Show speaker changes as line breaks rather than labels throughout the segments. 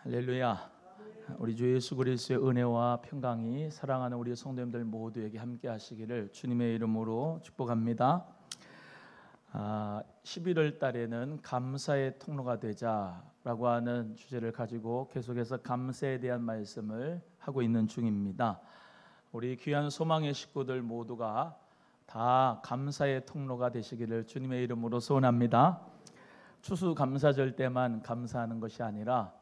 할렐루야. 우리 주 예수 그리스도의 은혜와 평강이 사랑하는 우리 성도님들 모두에게 함께 하시기를 주님의 이름으로 축복합니다. 11월 달에는 감사의 통로가 되자라고 하는 주제를 가지고 계속해서 감사에 대한 말씀을 하고 있는 중입니다. 우리 귀한 소망의 식구들 모두가 다 감사의 통로가 되시기를 주님의 이름으로 소원합니다. 추수감사절 때만 감사하는 것이 아니라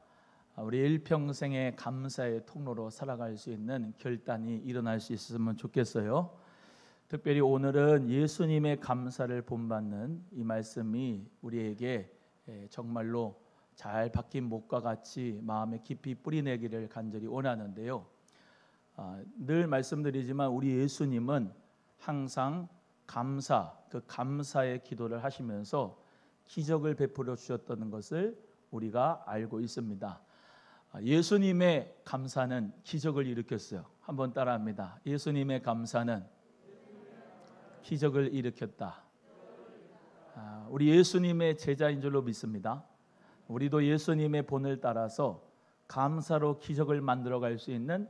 우리 일평생의 감사의 통로로 살아갈 수 있는 결단이 일어날 수 있으면 좋겠어요. 특별히 오늘은 예수님의 감사를 본받는 이 말씀이 우리에게 정말로 잘 박힌 목과 같이 마음에 깊이 뿌리내기를 간절히 원하는데요. 늘 말씀드리지만 우리 예수님은 항상 그 감사의 기도를 하시면서 기적을 베풀어 주셨다는 것을 우리가 알고 있습니다. 예수님의 감사는 기적을 일으켰어요. 한번 따라합니다. 예수님의 감사는 기적을 일으켰다. 우리 예수님의 제자인 줄로 믿습니다. 우리도 예수님의 본을 따라서 감사로 기적을 만들어갈 수 있는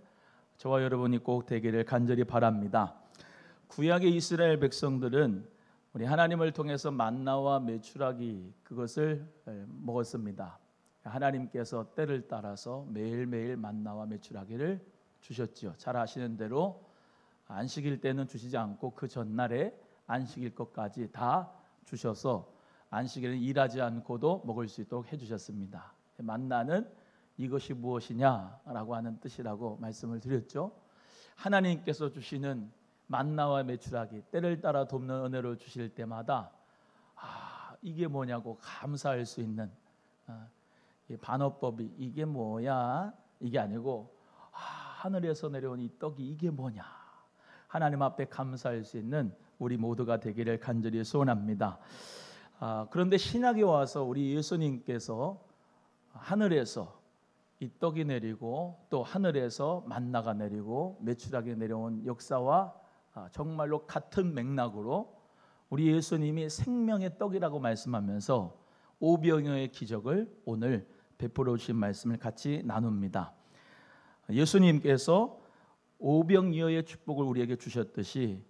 저와 여러분이 꼭 되기를 간절히 바랍니다. 구약의 이스라엘 백성들은 우리 하나님을 통해서 만나와 메추라기 그것을 먹었습니다. 하나님께서 때를 따라서 매일매일 만나와 메추라기를 주셨지요. 잘 아시는 대로 안식일 때는 주시지 않고 그 전날에 안식일 것까지 다 주셔서 안식일은 일하지 않고도 먹을 수 있도록 해주셨습니다. 만나는 이것이 무엇이냐라고 하는 뜻이라고 말씀을 드렸죠. 하나님께서 주시는 만나와 메추라기 때를 따라 돕는 은혜를 주실 때마다 이게 뭐냐고 감사할 수 있는 이 반어법이 이게 뭐야? 이게 아니고 하늘에서 내려온 이 떡이 이게 뭐냐? 하나님 앞에 감사할 수 있는 우리 모두가 되기를 간절히 소원합니다. 그런데 신약에 와서 우리 예수님께서 하늘에서 이 떡이 내리고 또 하늘에서 만나가 내리고 메추라기 내려온 역사와 정말로 같은 맥락으로 우리 예수님이 생명의 떡이라고 말씀하면서 오병이어의 기적을 오늘 베풀어 주신 말씀을 같이 나눕니다. 예수님께서 오병이어의 축복을 우리에게 주셨듯이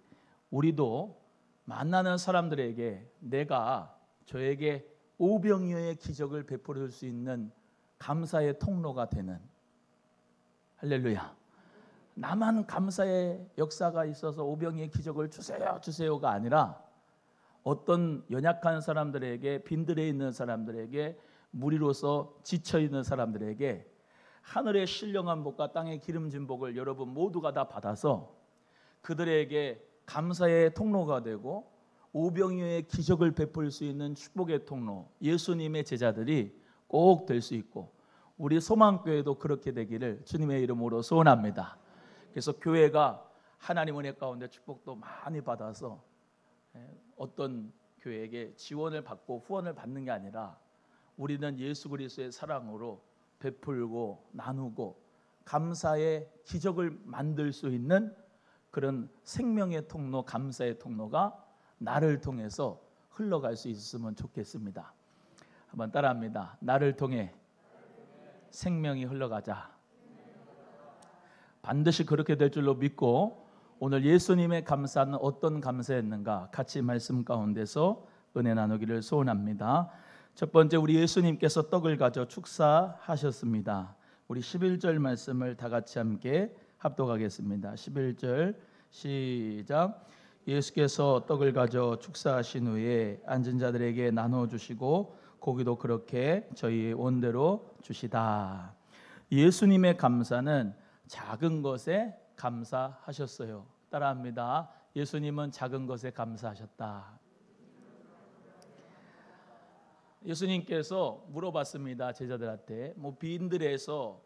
우리도 만나는 사람들에게 내가 저에게 오병이어의 기적을 베풀어 줄 수 있는 감사의 통로가 되는, 할렐루야. 나만 감사의 역사가 있어서 오병이어의 기적을 주세요가 아니라 어떤 연약한 사람들에게, 빈들에 있는 사람들에게, 무리로서 지쳐 있는 사람들에게 하늘의 신령한 복과 땅의 기름진 복을 여러분 모두가 다 받아서 그들에게 감사의 통로가 되고 오병이어의 기적을 베풀 수 있는 축복의 통로, 예수님의 제자들이 꼭 될 수 있고 우리 소망교회도 그렇게 되기를 주님의 이름으로 소원합니다. 그래서 교회가 하나님 은혜 가운데 축복도 많이 받아서 어떤 교회에게 지원을 받고 후원을 받는 게 아니라 우리는 예수 그리스도의 사랑으로 베풀고 나누고 감사의 기적을 만들 수 있는 그런 생명의 통로, 감사의 통로가 나를 통해서 흘러갈 수 있으면 좋겠습니다. 한번 따라합니다. 나를 통해 생명이 흘러가자. 반드시 그렇게 될 줄로 믿고 오늘 예수님의 감사는 어떤 감사였는가 같이 말씀 가운데서 은혜 나누기를 소원합니다. 첫 번째, 우리 예수님께서 떡을 가져 축사하셨습니다. 우리 11절 말씀을 다 같이 함께 합독하겠습니다. 11절 시작. 예수께서 떡을 가져 축사하신 후에 앉은 자들에게 나눠주시고 고기도 그렇게 저희 원대로 주시다. 예수님의 감사는 작은 것에 감사하셨어요. 따라합니다. 예수님은 작은 것에 감사하셨다. 예수님께서 물어봤습니다. 제자들한테 빈들에서,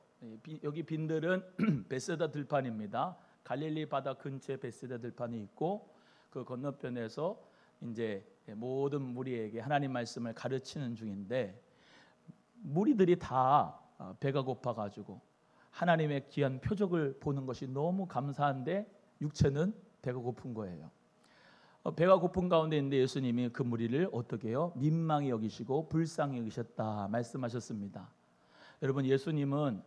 여기 빈들은 베세다 들판입니다. 갈릴리 바다 근처에 베세다 들판이 있고 그 건너편에서 이제 모든 무리에게 하나님 말씀을 가르치는 중인데 무리들이 다 배가 고파가지고 하나님의 귀한 표적을 보는 것이 너무 감사한데 육체는 배가 고픈 거예요. 배가 고픈 가운데 있는데 예수님이 그 무리를 어떻게 해요? 민망히 여기시고 불쌍히 여기셨다 말씀하셨습니다. 여러분, 예수님은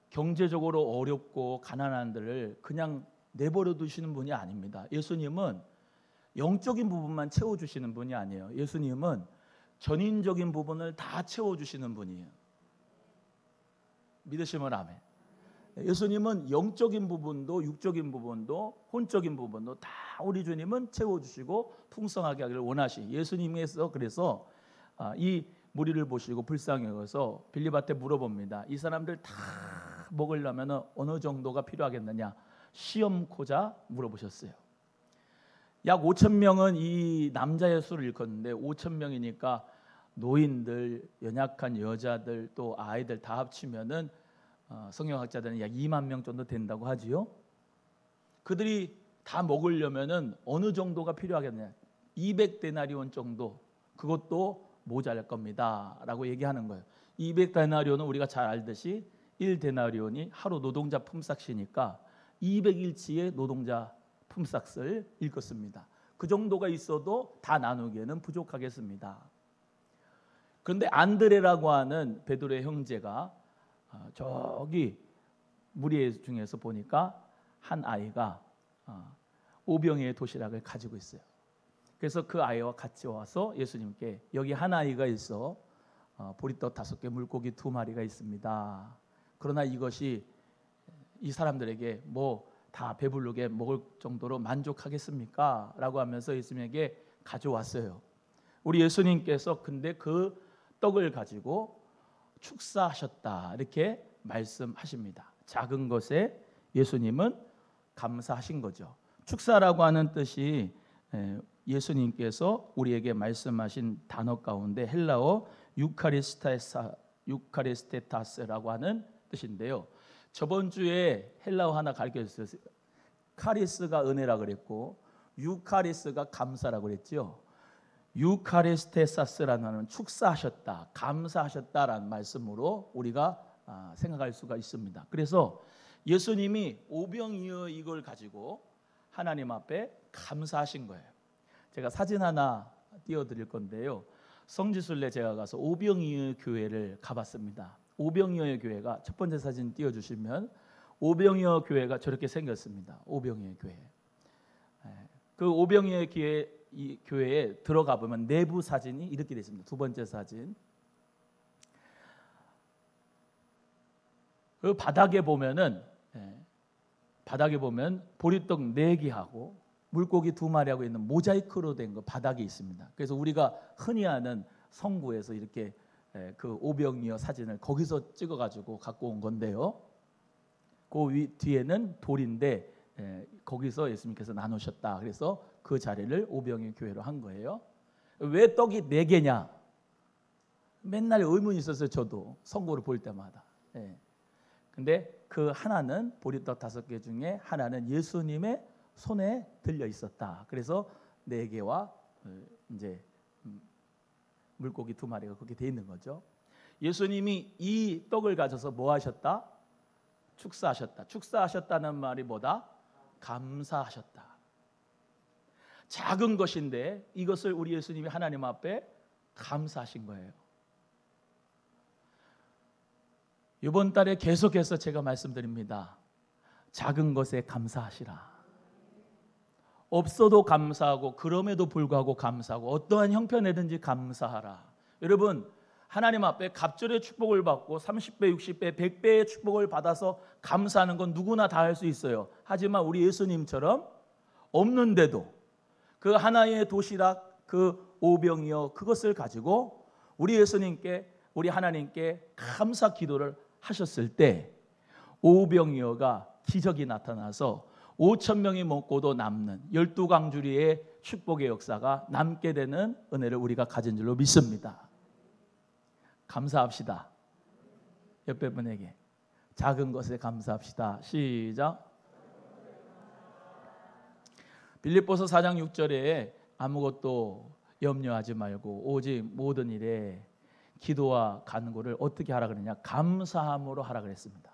경제적으로 어렵고 가난한 들을 그냥 내버려 두시는 분이 아닙니다. 예수님은 영적인 부분만 채워주시는 분이 아니에요. 예수님은 전인적인 부분을 다 채워주시는 분이에요. 믿으시면 아멘. 예수님은 영적인 부분도 육적인 부분도 혼적인 부분도 다 우리 주님은 채워주시고 풍성하게 하기를 원하시. 예수님께서 그래서 이 무리를 보시고 불쌍히 여겨서 빌립한테 물어봅니다. 이 사람들 다 먹으려면 어느 정도가 필요하겠느냐? 시험코자 물어보셨어요. 약 5천 명은 이 남자의 수를 일컫는데 5천 명이니까 노인들, 연약한 여자들 또 아이들 다 합치면은 성경학자들은 약 2만 명 정도 된다고 하지요. 그들이 다 먹으려면은 어느 정도가 필요하겠느냐? 200데나리온 정도, 그것도 모자랄 겁니다라고 얘기하는 거예요. 200데나리온은 우리가 잘 알듯이 1데나리온이 하루 노동자 품삯이니까 200일치의 노동자 품삯을 일컫습니다. 그 정도가 있어도 다 나누기에는 부족하겠습니다. 그런데 안드레라고 하는 베드로의 형제가 저기 무리 중에서 보니까 한 아이가 오병이의 도시락을 가지고 있어요. 그래서 그 아이와 같이 와서 예수님께 여기 한 아이가 있어 보리떡 5개, 물고기 2마리가 있습니다. 그러나 이것이 이 사람들에게 뭐 다 배부르게 먹을 정도로 만족하겠습니까? 라고 하면서 예수님에게 가져왔어요. 우리 예수님께서 근데 그 떡을 가지고 축사하셨다 이렇게 말씀하십니다. 작은 것에 예수님은 감사하신 거죠. 축사라고 하는 뜻이 예수님께서 우리에게 말씀하신 단어 가운데 헬라어 유카리스테타스라고 하는 뜻인데요. 저번 주에 헬라어 하나 가르쳐주셨어요. 카리스가 은혜라 그랬고 유카리스가 감사라고 그랬죠. 유카리스테사스라는 말은 축사하셨다, 감사하셨다라는 말씀으로 우리가 생각할 수가 있습니다. 그래서 예수님이 오병이어 이걸 가지고 하나님 앞에 감사하신 거예요. 제가 사진 하나 띄워드릴 건데요. 성지순례 제가 가서 오병이어 교회를 가봤습니다. 오병이어 교회가 첫 번째 사진 띄워주시면 오병이어 교회가 저렇게 생겼습니다. 오병이어 교회. 그 오병이어 교회에 들어가 보면 내부 사진이 이렇게 되어 있습니다. 두 번째 사진. 그 바닥에 보면 보리떡 4개하고 물고기 2마리하고 있는 모자이크로 된 거 바닥에 있습니다. 그래서 우리가 흔히 아는 성구에서 이렇게 그 오병이어 사진을 거기서 찍어가지고 갖고 온 건데요. 그 뒤에는 돌인데 거기서 예수님께서 나누셨다. 그래서 그 자리를 오병이어 교회로 한 거예요. 왜 떡이 4개냐? 맨날 의문이 있었어요. 저도 성구를 볼 때마다. 근데 그 하나는 보리떡 5개 중에 하나는 예수님의 손에 들려 있었다. 그래서 4개와 이제 물고기 2마리가 그렇게 돼 있는 거죠. 예수님이 이 떡을 가져서 뭐 하셨다? 축사하셨다. 축사하셨다는 말이 뭐다? 감사하셨다. 작은 것인데 이것을 우리 예수님이 하나님 앞에 감사하신 거예요. 이번 달에 계속해서 제가 말씀드립니다. 작은 것에 감사하시라. 없어도 감사하고 그럼에도 불구하고 감사하고 어떠한 형편에든지 감사하라. 여러분, 하나님 앞에 갑절의 축복을 받고 30배, 60배, 100배의 축복을 받아서 감사하는 건 누구나 다 할 수 있어요. 하지만 우리 예수님처럼 없는데도 그 하나의 도시락, 그 오병이어 그것을 가지고 우리 예수님께, 우리 하나님께 감사 기도를 하셨을 때 오병이어가 기적이 나타나서 5천 명이 먹고도 남는 12강주리의 축복의 역사가 남게 되는 은혜를 우리가 가진 줄로 믿습니다. 감사합시다. 옆에 분에게 작은 것에 감사합시다. 시작. 빌립보서 4장 6절에 아무것도 염려하지 말고 오직 모든 일에 기도와 간구를 어떻게 하라 그러냐? 감사함으로 하라 그랬습니다.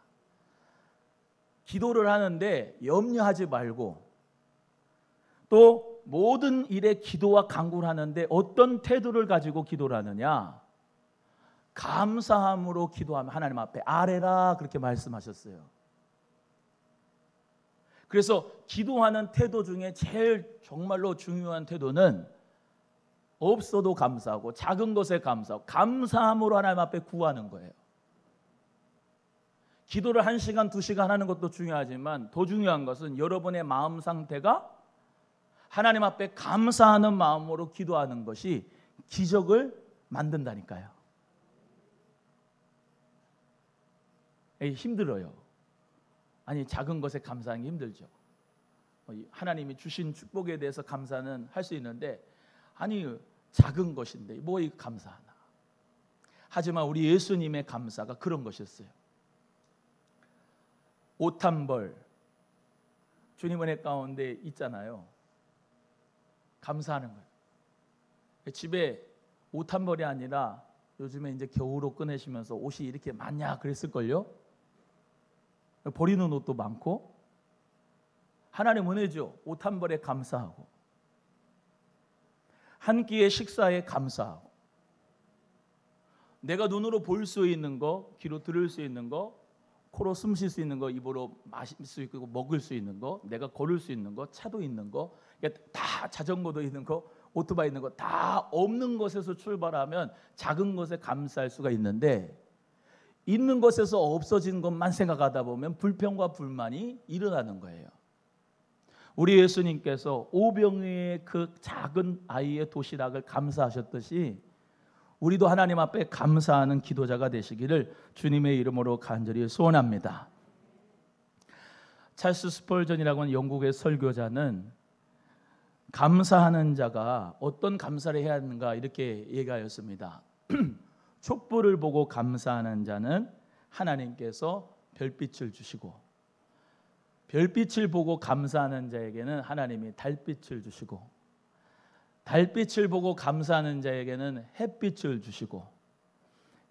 기도를 하는데 염려하지 말고 또 모든 일에 기도와 간구를 하는데 어떤 태도를 가지고 기도를 하느냐? 감사함으로 기도하면 하나님 앞에 아뢰라 그렇게 말씀하셨어요. 그래서 기도하는 태도 중에 제일 정말로 중요한 태도는 없어도 감사하고 작은 것에 감사하고 감사함으로 하나님 앞에 구하는 거예요. 기도를 1시간, 2시간 하는 것도 중요하지만 더 중요한 것은 여러분의 마음 상태가 하나님 앞에 감사하는 마음으로 기도하는 것이 기적을 만든다니까요. 힘들어요. 아니, 작은 것에 감사하는 게 힘들죠. 하나님이 주신 축복에 대해서 감사는 할 수 있는데, 아니 작은 것인데 뭐 이 감사하나. 하지만 우리 예수님의 감사가 그런 것이었어요. 옷 한 벌 주님 은혜 가운데 있잖아요. 감사하는 거예요. 집에 옷 한 벌이 아니라 요즘에 이제 겨울옷 꺼내시면서 옷이 이렇게 많냐 그랬을걸요. 버리는 옷도 많고. 하나님 은혜죠. 옷 한 벌에 감사하고, 한 끼의 식사에 감사하고, 내가 눈으로 볼 수 있는 거, 귀로 들을 수 있는 거, 코로 숨 쉴 수 있는 거, 입으로 마실 수 있고 먹을 수 있는 거, 내가 걸을 수 있는 거, 차도 있는 거, 다 자전거도 있는 거, 오토바이 있는 거, 다 없는 것에서 출발하면 작은 것에 감사할 수가 있는데, 있는 것에서 없어진 것만 생각하다 보면 불평과 불만이 일어나는 거예요. 우리 예수님께서 오병이의 그 작은 아이의 도시락을 감사하셨듯이 우리도 하나님 앞에 감사하는 기도자가 되시기를 주님의 이름으로 간절히 소원합니다. 찰스 스펄전이라고 하는 영국의 설교자는 감사하는 자가 어떤 감사를 해야 하는가 이렇게 얘기하였습니다. 촛불을 보고 감사하는 자는 하나님께서 별빛을 주시고, 별빛을 보고 감사하는 자에게는 하나님이 달빛을 주시고, 달빛을 보고 감사하는 자에게는 햇빛을 주시고,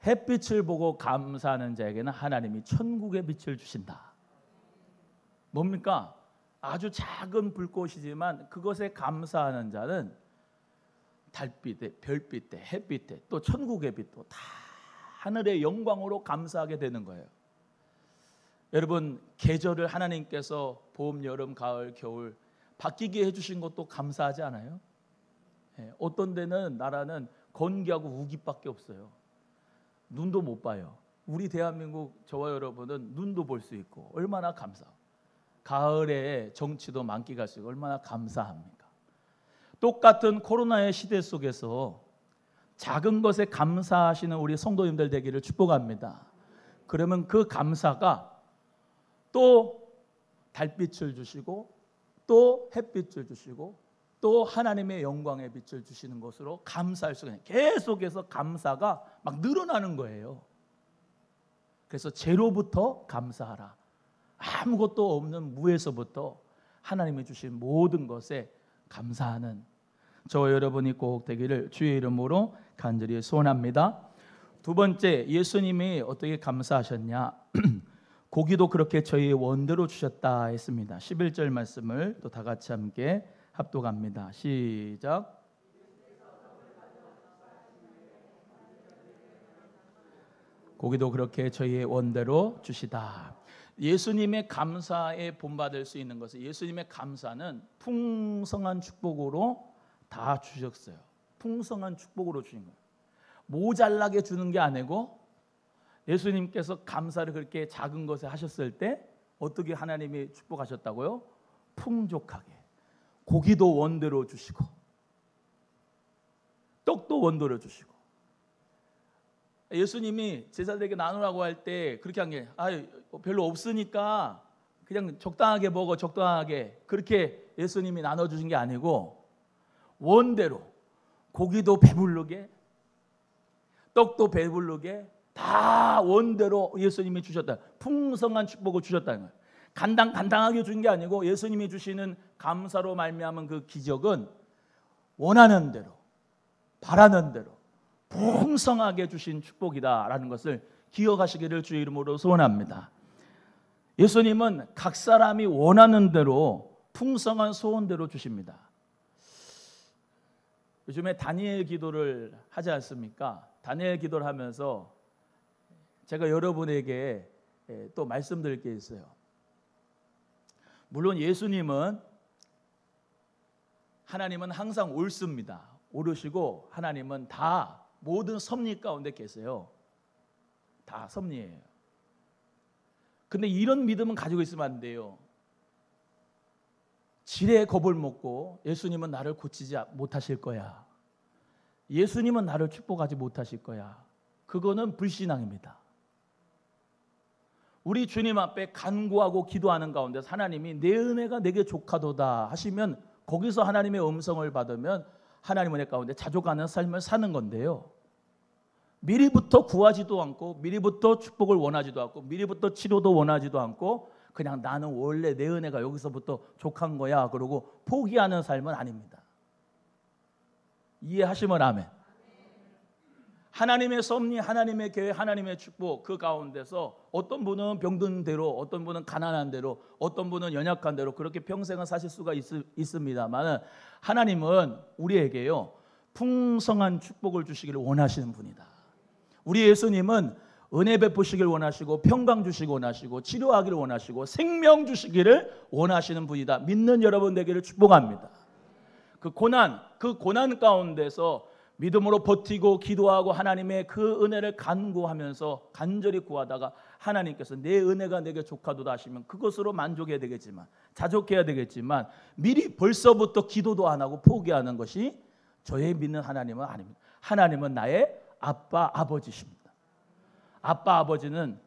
햇빛을 보고 감사하는 자에게는 하나님이 천국의 빛을 주신다. 뭡니까? 아주 작은 불꽃이지만 그것에 감사하는 자는 달빛에, 별빛에, 햇빛에, 또 천국의 빛도 다 하늘의 영광으로 감사하게 되는 거예요. 여러분, 계절을 하나님께서 봄, 여름, 가을, 겨울 바뀌게 해주신 것도 감사하지 않아요? 어떤 데는 나라는 건기하고 우기밖에 없어요. 눈도 못 봐요. 우리 대한민국 저와 여러분은 눈도 볼 수 있고 얼마나 감사. 가을에 정치도 만끽할 수 있고 얼마나 감사합니까? 똑같은 코로나의 시대 속에서 작은 것에 감사하시는 우리 성도님들 되기를 축복합니다. 그러면 그 감사가 또 달빛을 주시고, 또 햇빛을 주시고, 또 하나님의 영광의 빛을 주시는 것으로 감사할 수가 있어요. 계속해서 감사가 막 늘어나는 거예요. 그래서 제로부터 감사하라. 아무것도 없는 무에서부터 하나님이 주신 모든 것에 감사하는 저와 여러분이 꼭 되기를 주의 이름으로 간절히 소원합니다. 두 번째, 예수님이 어떻게 감사하셨냐? 고기도 그렇게 저희 원대로 주셨다 했습니다. 11절 말씀을 또 다 같이 함께 합독합니다. 시작. 고기도 그렇게 저희의 원대로 주시다. 예수님의 감사에 본받을 수 있는 것은, 예수님의 감사는 풍성한 축복으로 다 주셨어요. 풍성한 축복으로 주신 거예요. 모자라게 주는 게 아니고, 예수님께서 감사를 그렇게 작은 것에 하셨을 때 어떻게 하나님이 축복하셨다고요? 풍족하게. 고기도 원대로 주시고, 떡도 원대로 주시고. 예수님이 제자들에게 나누라고 할 때 그렇게 한 게 별로 없으니까 그냥 적당하게 먹어, 적당하게, 그렇게 예수님이 나눠주신 게 아니고 원대로 고기도 배부르게, 떡도 배부르게 다 원대로 예수님이 주셨다. 풍성한 축복을 주셨다는 거예요. 간당간당하게 준 게 아니고 예수님이 주시는 감사로 말미암은 그 기적은 원하는 대로, 바라는 대로 풍성하게 주신 축복이다라는 것을 기억하시기를 주의 이름으로 소원합니다. 예수님은 각 사람이 원하는 대로 풍성한 소원대로 주십니다. 요즘에 다니엘 기도를 하지 않습니까? 다니엘 기도를 하면서 제가 여러분에게 또 말씀드릴 게 있어요. 물론 예수님은 하나님은 항상 옳습니다. 옳으시고 하나님은 다 모든 섭리 가운데 계세요. 다 섭리예요. 근데 이런 믿음은 가지고 있으면 안 돼요. 지레 겁을 먹고 예수님은 나를 고치지 못하실 거야. 예수님은 나를 축복하지 못하실 거야. 그거는 불신앙입니다. 우리 주님 앞에 간구하고 기도하는 가운데서 하나님이 내 은혜가 내게 족하도다 하시면 거기서 하나님의 음성을 받으면 하나님 은혜 가운데 자족하는 삶을 사는 건데요. 미리부터 구하지도 않고 미리부터 축복을 원하지도 않고 미리부터 치료도 원하지도 않고 그냥 나는 원래 내 은혜가 여기서부터 족한 거야 그러고 포기하는 삶은 아닙니다. 이해하시면 아멘. 하나님의 섭리, 하나님의 계획, 하나님의 축복 그 가운데서 어떤 분은 병든 대로, 어떤 분은 가난한 대로, 어떤 분은 연약한 대로 그렇게 평생을 사실 수가 있습니다만 하나님은 우리에게요 풍성한 축복을 주시기를 원하시는 분이다. 우리 예수님은 은혜 베푸시길 원하시고 평강 주시기 원하시고 치료하기를 원하시고 생명 주시기를 원하시는 분이다. 믿는 여러분 되기를 축복합니다. 그 고난 가운데서 믿음으로 버티고 기도하고 하나님의 그 은혜를 간구하면서 간절히 구하다가 하나님께서 내 은혜가 내게 족하도다 하시면 그것으로 만족해야 되겠지만 자족해야 되겠지만 미리 벌써부터 기도도 안 하고 포기하는 것이 저의 믿는 하나님은 아닙니다. 하나님은 나의 아빠 아버지십니다. 아빠 아버지는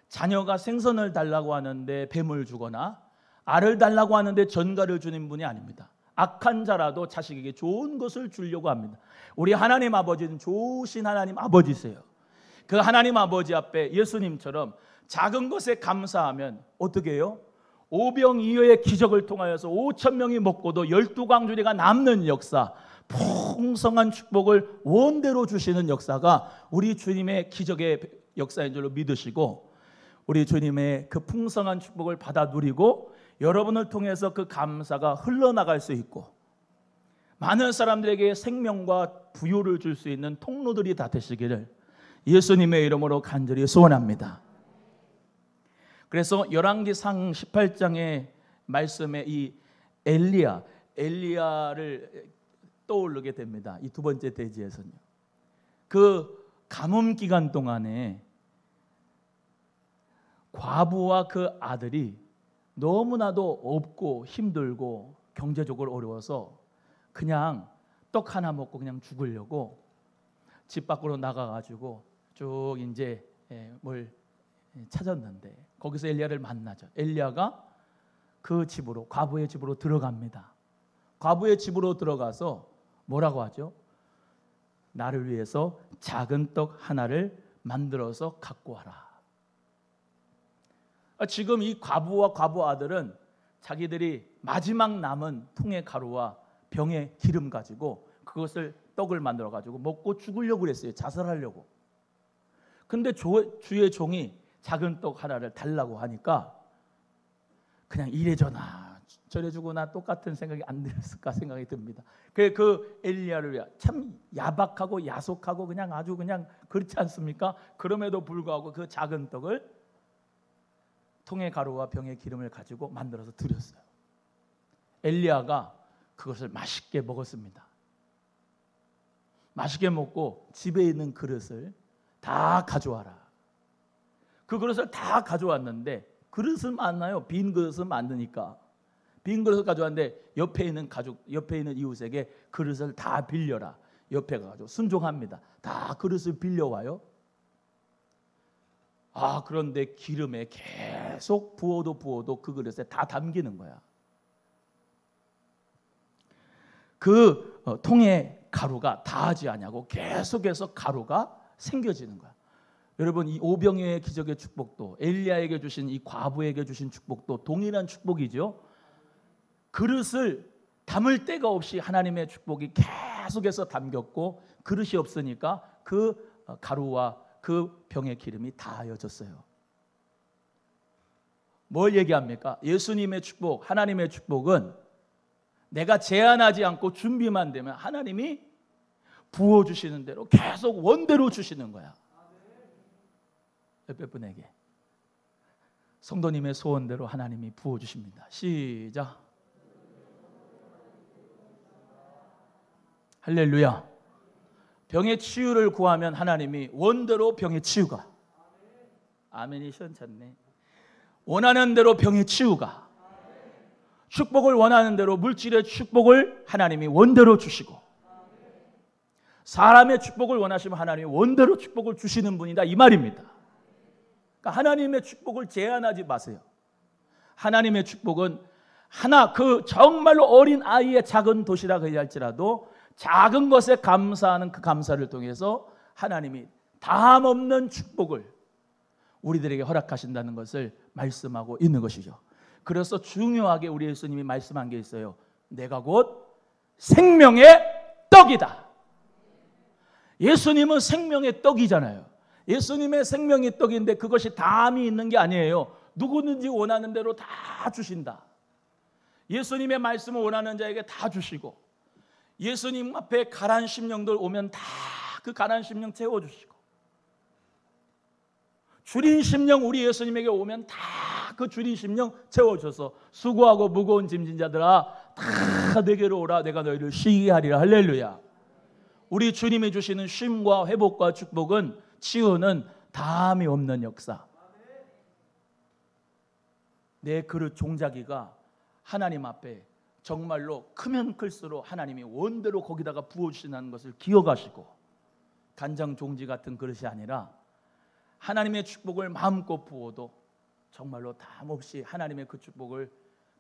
자녀가 생선을 달라고 하는데 뱀을 주거나 알을 달라고 하는데 전갈을 주는 분이 아닙니다. 악한 자라도 자식에게 좋은 것을 주려고 합니다. 우리 하나님 아버지는 좋으신 하나님 아버지세요. 그 하나님 아버지 앞에 예수님처럼 작은 것에 감사하면 어떻게 해요? 오병이어의 기적을 통하여서 5천 명이 먹고도 12광주리가 남는 역사, 풍성한 축복을 원대로 주시는 역사가 우리 주님의 기적의 역사인 줄로 믿으시고 우리 주님의 그 풍성한 축복을 받아 누리고 여러분을 통해서 그 감사가 흘러나갈 수 있고 많은 사람들에게 생명과 부요를 줄 수 있는 통로들이 다 되시기를 예수님의 이름으로 간절히 소원합니다. 그래서 열왕기상 18장의 말씀에 이 엘리야를 떠오르게 됩니다. 이 두 번째 대지에서는요. 그 가뭄 기간 동안에 과부와 그 아들이 너무나도 없고 힘들고 경제적으로 어려워서 그냥 떡 하나 먹고 그냥 죽으려고 집 밖으로 나가가지고 쭉 이제 뭘 찾았는데 거기서 엘리야를 만나죠. 엘리야가 그 집으로 과부의 집으로 들어갑니다. 과부의 집으로 들어가서 뭐라고 하죠? 나를 위해서 작은 떡 하나를 만들어서 갖고 와라. 지금 이 과부와 과부 아들은 자기들이 마지막 남은 통의 가루와 병의 기름 가지고 그것을 떡을 만들어 가지고 먹고 죽으려고 그랬어요. 자살하려고. 근데 주의 종이 작은 떡 하나를 달라고 하니까 그냥 이래저나 저래주거나 똑같은 생각이 안 들었을까 생각이 듭니다. 그 엘리야를 참 야박하고 야속하고 그냥 아주 그냥 그렇지 않습니까? 그럼에도 불구하고 그 작은 떡을 통의 가루와 병의 기름을 가지고 만들어서 드렸어요. 엘리야가 그것을 맛있게 먹었습니다. 맛있게 먹고 집에 있는 그릇을 다 가져와라. 그 그릇을 다 가져왔는데 그릇은 많나요? 빈 그릇은 많으니까 빈 그릇을 가져왔는데 옆에 있는 가족, 옆에 있는 이웃에게 그릇을 다 빌려라. 옆에 가지고 순종합니다. 다 그릇을 빌려와요. 그런데 기름에 계속 부어도 그 그릇에 다 담기는 거야. 그 통의 가루가 다하지 않냐고 계속해서 가루가 생겨지는 거야. 여러분 이 오병이어의 기적의 축복도 엘리야에게 주신 이 과부에게 주신 축복도 동일한 축복이죠. 그릇을 담을 데가 없이 하나님의 축복이 계속해서 담겼고 그릇이 없으니까 그 가루와 그 병의 기름이 다하여졌어요. 뭘 얘기합니까? 예수님의 축복, 하나님의 축복은 내가 제한하지 않고 준비만 되면 하나님이 부어주시는 대로 계속 원대로 주시는 거야. 옆에 분에게. 성도님의 소원대로 하나님이 부어주십니다. 시작. 할렐루야. 병의 치유를 구하면 하나님이 원대로 병의 치유가. 아멘이 시원찮네. 원하는 대로 병의 치유가. 축복을 원하는 대로 물질의 축복을 하나님이 원대로 주시고, 사람의 축복을 원하시면 하나님이 원대로 축복을 주시는 분이다, 이 말입니다. 그러니까 하나님의 축복을 제한하지 마세요. 하나님의 축복은 하나, 그 정말로 어린 아이의 작은 도시락 할지라도 작은 것에 감사하는 그 감사를 통해서 하나님이 다함 없는 축복을 우리들에게 허락하신다는 것을 말씀하고 있는 것이죠. 그래서 중요하게 우리 예수님이 말씀한 게 있어요. 내가 곧 생명의 떡이다. 예수님은 생명의 떡이잖아요. 예수님의 생명의 떡인데 그것이 다함이 있는 게 아니에요. 누구든지 원하는 대로 다 주신다. 예수님의 말씀을 원하는 자에게 다 주시고, 예수님 앞에 가난 심령들 오면 다 그 가난 심령 채워주시고, 주린 심령 우리 예수님에게 오면 다 그 주린 심령 채워줘서 수고하고 무거운 짐진 자들아 다 내게로 오라, 내가 너희를 쉬게 하리라. 할렐루야. 우리 주님이 주시는 쉼과 회복과 축복은, 치유는 다함이 없는 역사. 내 그릇 종자기가 하나님 앞에 정말로 크면 클수록 하나님이 원대로 거기다가 부어주신다는 것을 기억하시고, 간장 종지 같은 그릇이 아니라 하나님의 축복을 마음껏 부어도 정말로 담없이 하나님의 그 축복을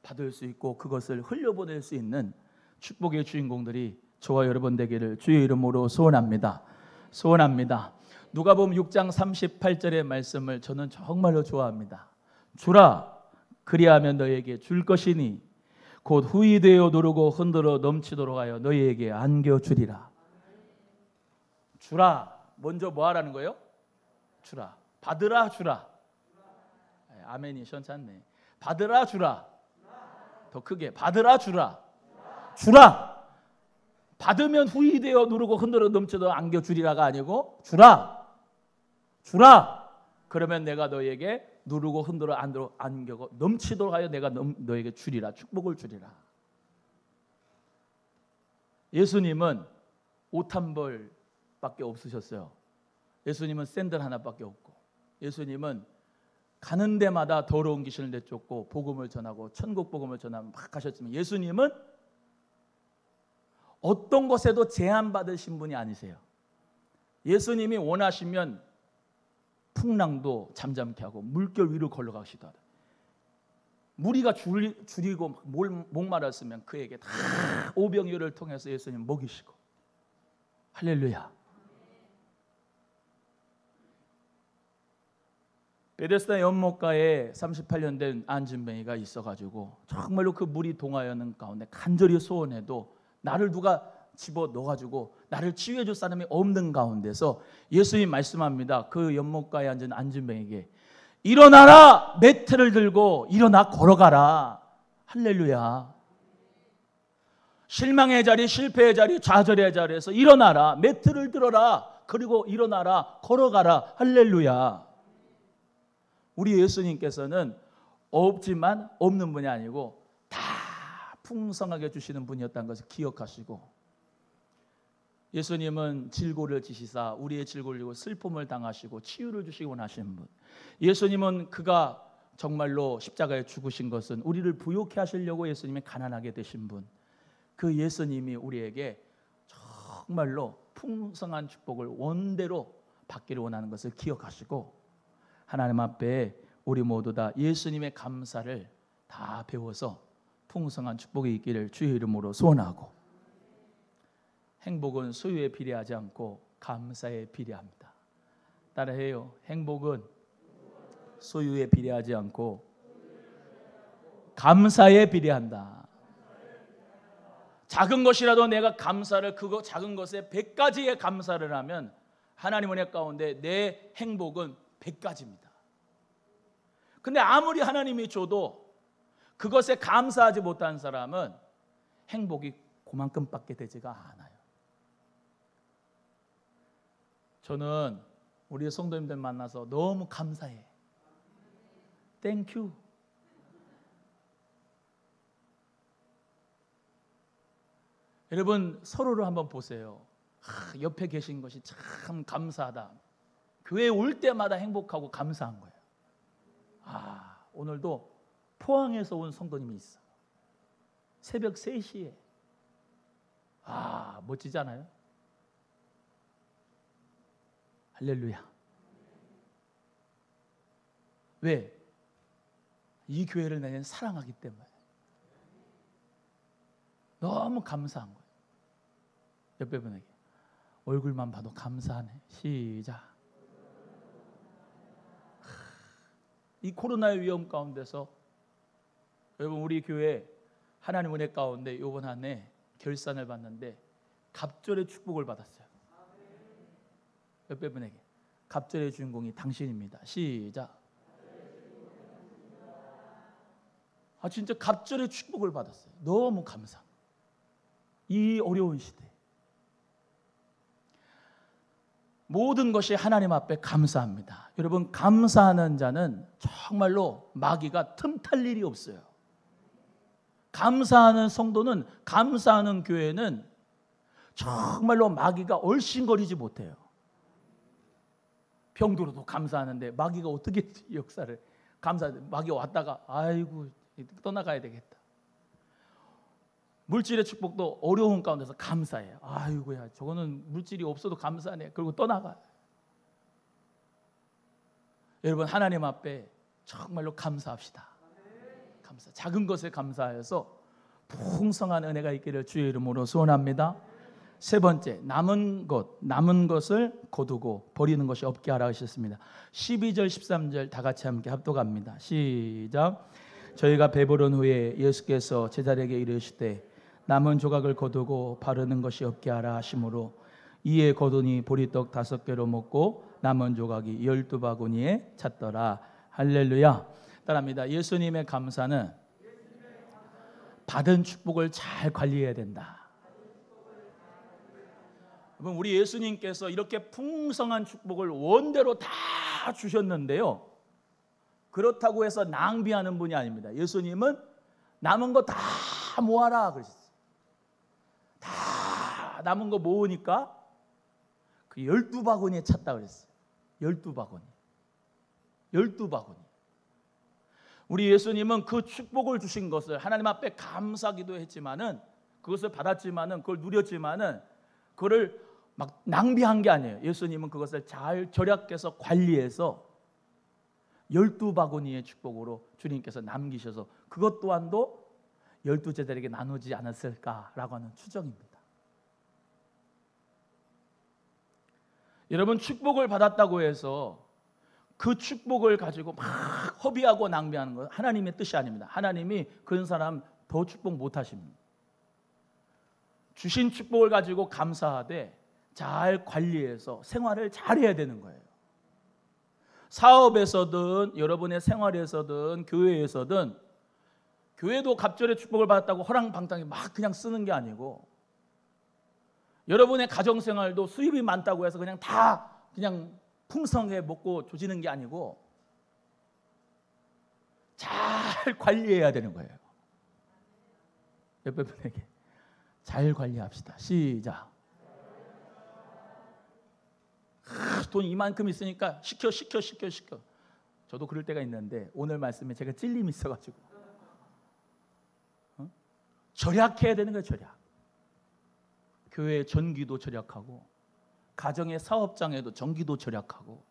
받을 수 있고 그것을 흘려보낼 수 있는 축복의 주인공들이 저와 여러분 되기를 주의 이름으로 소원합니다. 소원합니다. 누가복음 6장 38절의 말씀을 저는 정말로 좋아합니다. 주라, 그리하면 너희에게 줄 것이니 곧 후히 되어 누르고 흔들어 넘치도록 하여 너희에게 안겨주리라. 주라, 먼저 뭐 하라는 거예요? 주라. 받으라, 주라. 아멘이 시원찮네. 받으라, 주라. 더 크게 받으라, 주라. 주라. 받으면 후히 되어 누르고 흔들어 넘치도록 안겨주리라가 아니고 주라. 주라. 그러면 내가 너희에게 누르고 흔들어 안겨 넘치도록 하여 내가 너에게 주리라. 축복을 주리라. 예수님은 옷 한 벌밖에 없으셨어요. 예수님은 샌들 하나밖에 없고, 예수님은 가는 데마다 더러운 귀신을 내쫓고 복음을 전하고 천국 복음을 전하고 막 하셨지만, 예수님은 어떤 것에도 제한받으신 분이 아니세요. 예수님이 원하시면 풍랑도 잠잠케 하고 물결 위로 걸어가시도 하다. 무리가 줄이고 목마랐으면 그에게 다 오병이어를 통해서 예수님 먹이시고. 할렐루야. 베데스다 연못가에 38년 된 안진뱅이가 있어가지고 정말로 그 물이 동하여는 가운데 간절히 소원해도 나를 누가 집어 넣어가지고 나를 치유해 줄 사람이 없는 가운데서 예수님이 말씀합니다. 그 연못가에 앉은 안진뱅이에게 일어나라, 매트를 들고 일어나 걸어가라. 할렐루야. 실망의 자리, 실패의 자리, 좌절의 자리에서 일어나라, 매트를 들어라, 그리고 일어나라, 걸어가라. 할렐루야. 우리 예수님께서는 없지만 없는 분이 아니고 다 풍성하게 주시는 분이었다는 것을 기억하시고, 예수님은 질고를 지시사 우리의 질고를 지고 슬픔을 당하시고 치유를 주시기 원하시는 분. 예수님은 그가 정말로 십자가에 죽으신 것은 우리를 부욕해 하시려고 예수님이 가난하게 되신 분. 그 예수님이 우리에게 정말로 풍성한 축복을 원대로 받기를 원하는 것을 기억하시고, 하나님 앞에 우리 모두 다 예수님의 감사를 다 배워서 풍성한 축복이 있기를 주의 이름으로 소원하고, 행복은 소유에 비례하지 않고 감사에 비례합니다. 따라해요. 행복은 소유에 비례하지 않고 감사에 비례한다. 작은 것이라도 내가 감사를, 그거 작은 것에 100가지의 감사를 하면 하나님 은혜 가운데 내 행복은 100가지입니다. 근데 아무리 하나님이 줘도 그것에 감사하지 못한 사람은 행복이 그만큼밖에 되지가 않아요. 저는 우리 성도님들 만나서 너무 감사해. 땡큐. 여러분 서로를 한번 보세요. 옆에 계신 것이 참 감사하다. 교회 올 때마다 행복하고 감사한 거예요. 오늘도 포항에서 온 성도님이 있어. 새벽 3시에. 멋지지 않아요? 할렐루야. 왜? 이 교회를 내년 사랑하기 때문에. 너무 감사한 거예요. 옆에 분에게 얼굴만 봐도 감사하네. 시작. 이 코로나의 위험 가운데서 여러분 우리 교회 하나님 은혜 가운데 이번 한 해 결산을 받는데 갑절의 축복을 받았어요. 옆에 분에게 갑절의 주인공이 당신입니다. 시작. 진짜 갑절의 축복을 받았어요. 너무 감사. 이 어려운 시대 모든 것이 하나님 앞에 감사합니다. 여러분 감사하는 자는 정말로 마귀가 틈탈 일이 없어요. 감사하는 성도는, 감사하는 교회는 정말로 마귀가 얼씬거리지 못해요. 병들어도 감사하는데 마귀가 어떻게 역사를 마귀가 왔다가 아이고 떠나가야 되겠다. 물질의 축복도 어려운 가운데서 감사해요. 아이고야 저거는 물질이 없어도 감사하네. 그리고 떠나가요. 여러분 하나님 앞에 정말로 감사합시다. 감사. 작은 것에 감사하여서 풍성한 은혜가 있기를 주의 이름으로 소원합니다. 세 번째, 남은 것을 거두고 버리는 것이 없게 하라 하셨습니다. 12절 13절 다 같이 함께 합독합니다. 시작. 저희가 배부른 후에 예수께서 제자들에게 이르시되 남은 조각을 거두고 바르는 것이 없게 하라 하심으로 이에 거두니 보리떡 5개로 먹고 남은 조각이 12바구니에 찼더라. 할렐루야. 따라합니다. 예수님의 감사는 받은 축복을 잘 관리해야 된다. 여러분 우리 예수님께서 이렇게 풍성한 축복을 원대로 다 주셨는데요, 그렇다고 해서 낭비하는 분이 아닙니다. 예수님은 남은 거 다 모아라 그러셨어요. 다 남은 거 모으니까 그 12바구니에 찼다 그랬어요. 12바구니. 우리 예수님은 그 축복을 주신 것을 하나님 앞에 감사기도 했지만은, 그것을 받았지만은, 그걸 누렸지만은 그거를 막 낭비한 게 아니에요. 예수님은 그것을 잘 절약해서 관리해서 12바구니의 축복으로 주님께서 남기셔서 그것 또한도 12제자에게 나누지 않았을까라고 하는 추정입니다. 여러분 축복을 받았다고 해서 그 축복을 가지고 막 허비하고 낭비하는 건 하나님의 뜻이 아닙니다. 하나님이 그런 사람 더 축복 못 하십니다. 주신 축복을 가지고 감사하되 잘 관리해서 생활을 잘해야 되는 거예요. 사업에서든 여러분의 생활에서든 교회에서든, 교회도 갑절의 축복을 받았다고 허랑방탕히 막 그냥 쓰는 게 아니고, 여러분의 가정생활도 수입이 많다고 해서 그냥 다 그냥 풍성하게 먹고 조지는 게 아니고 잘 관리해야 되는 거예요. 옆에 분에게 잘 관리합시다. 시작. 돈 이만큼 있으니까 시켜. 저도 그럴 때가 있는데 오늘 말씀에 제가 찔림이 있어가지고 절약해야 되는 거예요. 절약. 교회 전기도 절약하고 가정의 사업장에도 전기도 절약하고,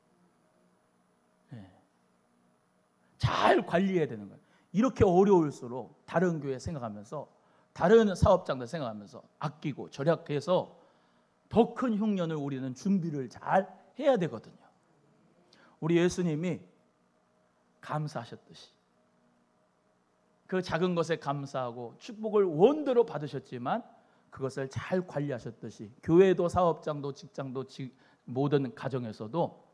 잘 관리해야 되는 거예요. 이렇게 어려울수록 다른 교회 생각하면서, 다른 사업장들 생각하면서 아끼고 절약해서 더 큰 흉년을 우리는 준비를 잘 해야 되거든요. 우리 예수님이 감사하셨듯이 그 작은 것에 감사하고 축복을 원대로 받으셨지만 그것을 잘 관리하셨듯이 교회도 사업장도 직장도 모든 가정에서도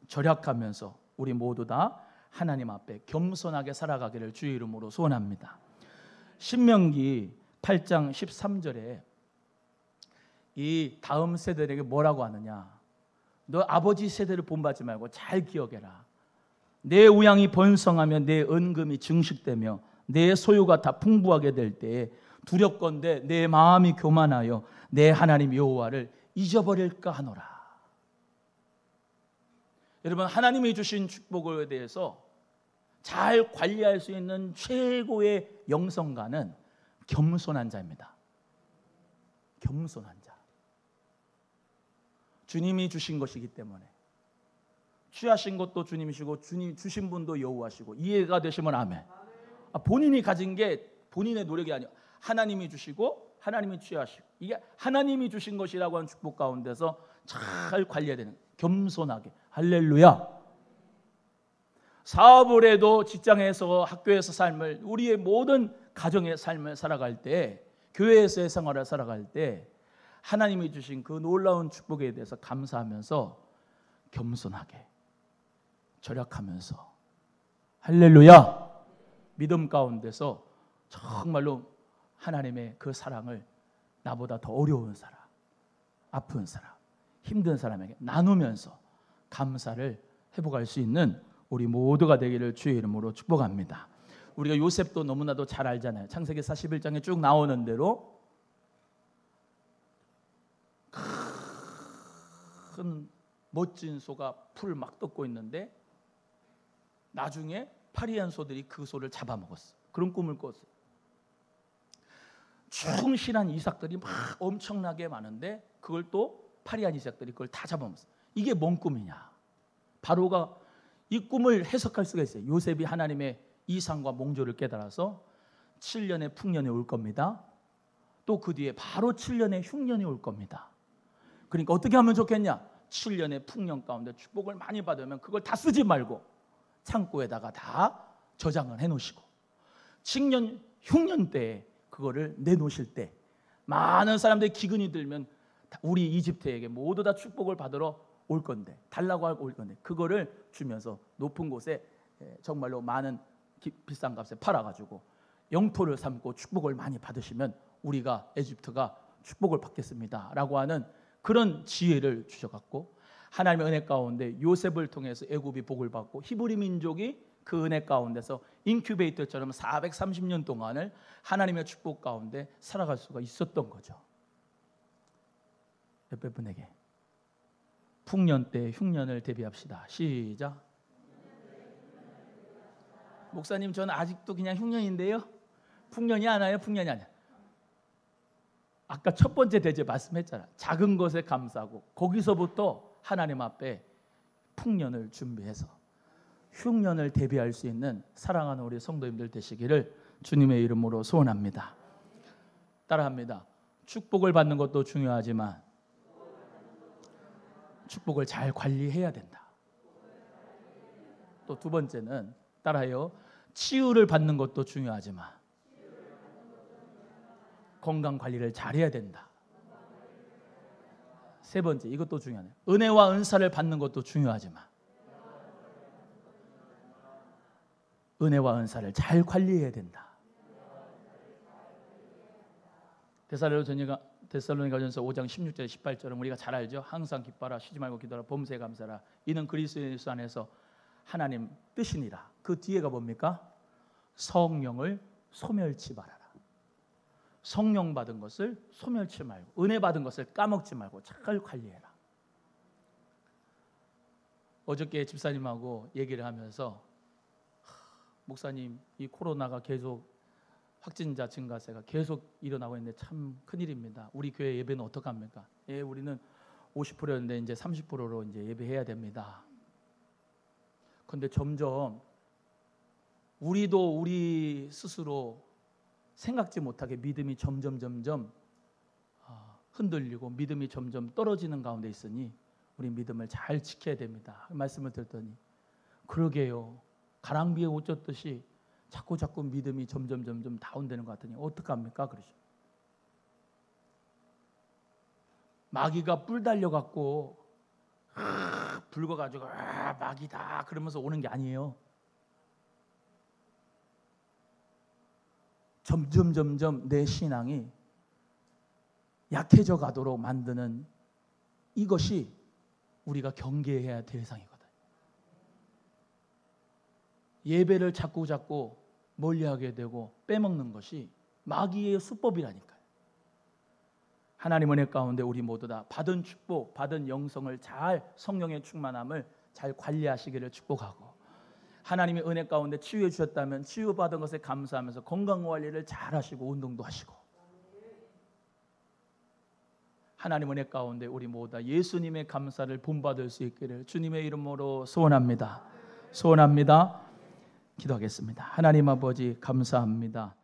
절약하면서 우리 모두 다 하나님 앞에 겸손하게 살아가기를 주의 이름으로 소원합니다. 신명기 8장 13절에 이 다음 세대에게 뭐라고 하느냐, 너 아버지 세대를 본받지 말고 잘 기억해라. 내 우양이 번성하며 내 은금이 증식되며 내 소유가 다 풍부하게 될 때에 두렵건대 내 마음이 교만하여 내 하나님 여호와를 잊어버릴까 하노라. 여러분, 하나님이 주신 축복에 대해서 잘 관리할 수 있는 최고의 영성가는 겸손한 자입니다. 겸손한 자. 주님이 주신 것이기 때문에 취하신 것도 주님이시고 주님 주신 분도 여호와시고 이해가 되시면 아멘. 본인이 가진 게 본인의 노력이 아니에요. 하나님이 주시고 하나님이 취하시고 이게 하나님이 주신 것이라고 하는 축복 가운데서 잘 관리해야 되는 겸손하게. 할렐루야. 사업을 해도 직장에서 학교에서 삶을 우리의 모든 가정의 삶을 살아갈 때 교회에서의 생활을 살아갈 때 하나님이 주신 그 놀라운 축복에 대해서 감사하면서 겸손하게 절약하면서 할렐루야 믿음 가운데서 정말로 하나님의 그 사랑을 나보다 더 어려운 사람, 아픈 사람, 힘든 사람에게 나누면서 감사를 회복할 수 있는 우리 모두가 되기를 주의 이름으로 축복합니다. 우리가 요셉도 너무나도 잘 알잖아요. 창세기 41장에 쭉 나오는 대로 큰 멋진 소가 풀 막 뜯고 있는데 나중에 파리한 소들이 그 소를 잡아먹었어. 그런 꿈을 꿨어요. 충실한 이삭들이 막 엄청나게 많은데 그걸 또 파리한 이삭들이 그걸 다 잡아먹었어. 이게 뭔 꿈이냐? 바로가 이 꿈을 해석할 수가 있어요. 요셉이 하나님의 이상과 몽조를 깨달아서 7년의 풍년이 올 겁니다. 또 그 뒤에 바로 7년의 흉년이 올 겁니다. 그러니까 어떻게 하면 좋겠냐? 7년의 풍년 가운데 축복을 많이 받으면 그걸 다 쓰지 말고 창고에다가 다 저장을 해놓으시고 7년 흉년 때에 그거를 내놓으실 때 많은 사람들이 기근이 들면 우리 이집트에게 모두 다 축복을 받으러 올 건데 달라고 하고 올 건데 그거를 주면서 높은 곳에 정말로 많은 비싼 값에 팔아가지고 영토를 삼고 축복을 많이 받으시면 우리가 에집트가 축복을 받겠습니다 라고 하는 그런 지혜를 주셔갖고 하나님의 은혜 가운데 요셉을 통해서 애굽이 복을 받고 히브리 민족이 그 은혜 가운데서 인큐베이터처럼 430년 동안을 하나님의 축복 가운데 살아갈 수가 있었던 거죠. 옆에 분에게 풍년 때 흉년을 대비합시다. 시작. 목사님 저는 아직도 그냥 흉년인데요. 풍년이 아니에요. 풍년이 아니야. 아까 첫 번째 대제 말씀했잖아. 작은 것에 감사하고 거기서부터 하나님 앞에 풍년을 준비해서 흉년을 대비할 수 있는 사랑하는 우리 성도님들 되시기를 주님의 이름으로 소원합니다. 따라합니다. 축복을 받는 것도 중요하지만 축복을 잘 관리해야 된다. 또 두 번째는 따라해요. 치유를 받는 것도 중요하지만 건강 관리를 잘해야 된다. 세 번째, 이것도 중요하네요. 은혜와 은사를 받는 것도 중요하지만 은혜와 은사를 잘 관리해야 된다. 데살로니가전서 5장 16절 18절은 우리가 잘 알죠. 항상 기뻐하라 쉬지 말고 기도하라 범사에 감사하라 이는 그리스도 예수 안에서 하나님 뜻이니라. 그 뒤에가 뭡니까? 성령을 소멸치 말아라. 성령 받은 것을 소멸치 말고 은혜 받은 것을 까먹지 말고 잘 관리해라. 어저께 집사님하고 얘기를 하면서 목사님 이 코로나가 계속 확진자 증가세가 계속 일어나고 있는데 참 큰일입니다. 우리 교회 예배는 어떡합니까? 예, 우리는 50%였는데 이제 30%로 이제 예배해야 됩니다. 그런데 점점 우리도 우리 스스로 생각지 못하게 믿음이 점점 흔들리고 믿음이 점점 떨어지는 가운데 있으니 우리 믿음을 잘 지켜야 됩니다. 말씀을 듣더니 그러게요. 가랑비에 옷 젖듯이 자꾸 믿음이 점점 다운되는 것 같으니 어떡합니까? 그러죠. 마귀가 뿔 달려갖고 붉어가지고 마귀다 그러면서 오는 게 아니에요. 점점 내 신앙이 약해져 가도록 만드는 이것이 우리가 경계해야 할 대상이거든. 예배를 자꾸 멀리하게 되고 빼먹는 것이 마귀의 수법이라니까요. 하나님 은혜 가운데 우리 모두 다 받은 축복, 받은 영성을 잘, 성령의 충만함을 잘 관리하시기를 축복하고, 하나님의 은혜 가운데 치유해 주셨다면 치유받은 것에 감사하면서 건강관리를 잘 하시고 운동도 하시고, 하나님 은혜 가운데 우리 모두 다 예수님의 감사를 본받을 수 있기를 주님의 이름으로 소원합니다. 기도하겠습니다. 하나님 아버지 감사합니다.